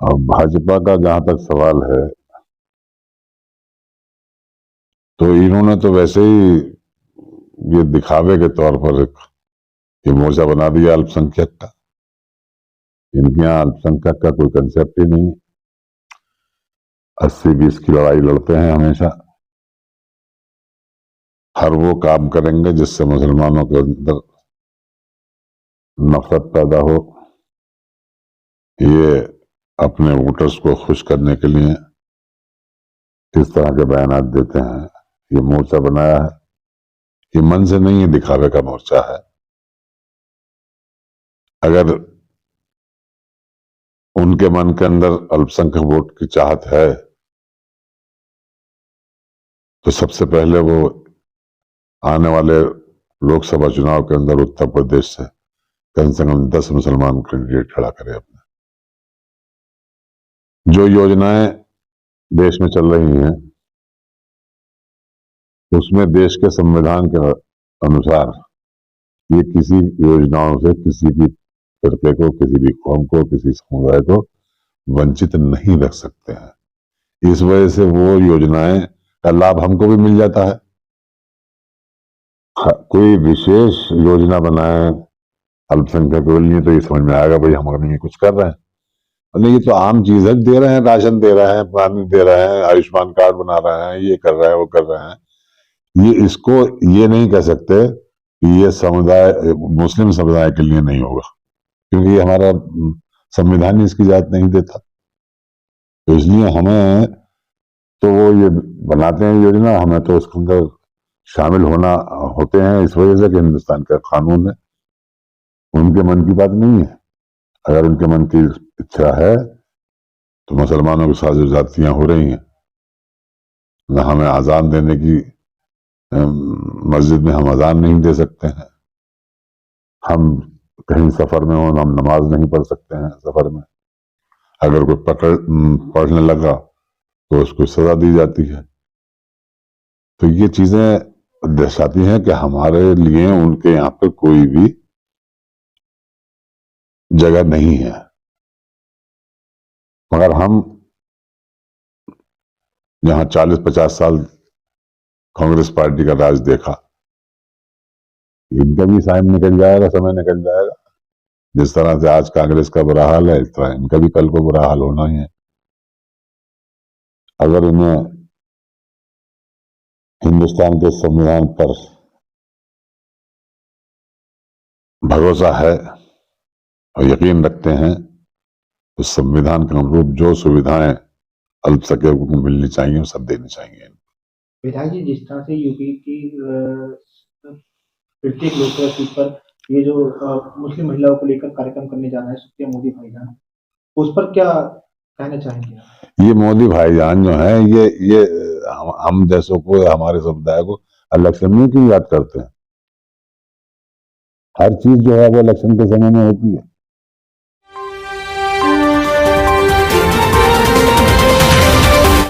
और भाजपा का जहां तक सवाल है, तो इन्होंने तो वैसे ही ये दिखावे के तौर पर ये मोर्चा बना दिया अल्पसंख्यक का। इनके यहाँ अल्पसंख्यक का कोई कंसेप्ट ही नहीं। 80-20 की लड़ाई लड़ते हैं हमेशा। हर वो काम करेंगे जिससे मुसलमानों के अंदर नफरत पैदा हो। ये अपने वोटर्स को खुश करने के लिए इस तरह के बयान देते हैं। ये मोर्चा बनाया है, ये मन से नहीं है, दिखावे का मोर्चा है। अगर उनके मन के अंदर अल्पसंख्यक वोट की चाहत है तो सबसे पहले वो आने वाले लोकसभा चुनाव के अंदर उत्तर प्रदेश से कम 10 मुसलमान कैंडिडेट खड़ा करे अपने। जो योजनाएं देश में चल रही हैं उसमें देश के संविधान के अनुसार ये किसी योजनाओं से किसी भी फिरके को, किसी भी कौम को, किसी समुदाय को वंचित नहीं रख सकते हैं। इस वजह से वो योजनाएं का लाभ हमको भी मिल जाता है। कोई विशेष योजना बनाए अल्पसंख्यक के लिए तो ये समझ में आएगा भाई हम अपने लिए कुछ कर रहे हैं। नहीं, ये तो आम चीज है, दे रहे हैं, राशन दे रहे हैं, पानी दे रहे हैं, आयुष्मान कार्ड बना रहे हैं, ये कर रहे हैं, वो कर रहे हैं। ये इसको ये नहीं कह सकते कि ये समुदाय मुस्लिम समुदाय के लिए नहीं होगा, क्योंकि ये हमारा संविधान ही इसकी इजाजत नहीं देता। तो इसलिए हमें तो वो ये बनाते हैं योजना, हमें तो उसके अंदर शामिल होते हैं इस वजह से कि हिंदुस्तान का कानून है। उनके मन की बात नहीं है। अगर उनके मन की इच्छा है तो मुसलमानों के साथ जो जातियां हो रही हैं, हमें आजान देने की, मस्जिद में हम अजान नहीं दे सकते हैं, हम कहीं सफर में हो हम नमाज नहीं पढ़ सकते हैं सफर में। अगर कोई पढ़ने लगा तो उसको सजा दी जाती है। तो ये चीजें दर्शाती हैं कि हमारे लिए उनके यहाँ पे कोई भी जगह नहीं है। मगर हम जहां 40-50 साल कांग्रेस पार्टी का राज देखा, इनका भी टाइम निकल जाएगा, समय निकल जाएगा। जिस तरह से आज कांग्रेस का बुरा हाल है, इस तरह इनका भी कल को बुरा हाल होना ही है। अगर इन्हें हिंदुस्तान के संविधान पर भरोसा है और यकीन रखते हैं तो संविधान के अनुरूप जो सुविधाएं अल्पसंख्यकों को मिलनी चाहिए वो सब देनी चाहिए। विधायक जी, जिस तरह से यूपी की प्रत्येक लोकसभा सीट पर ये जो मुस्लिम महिलाओं को लेकर कार्यक्रम करने जा रहे हैं सुप्रिया मोदी भाईजान, उस पर क्या कहना चाहेंगे? ये मोदी भाईजान जो है ये हम जैसों को, हमारे समुदाय को इलेक्शन में क्यों याद करते हैं? हर चीज जो है वो इलेक्शन के समय में होती है।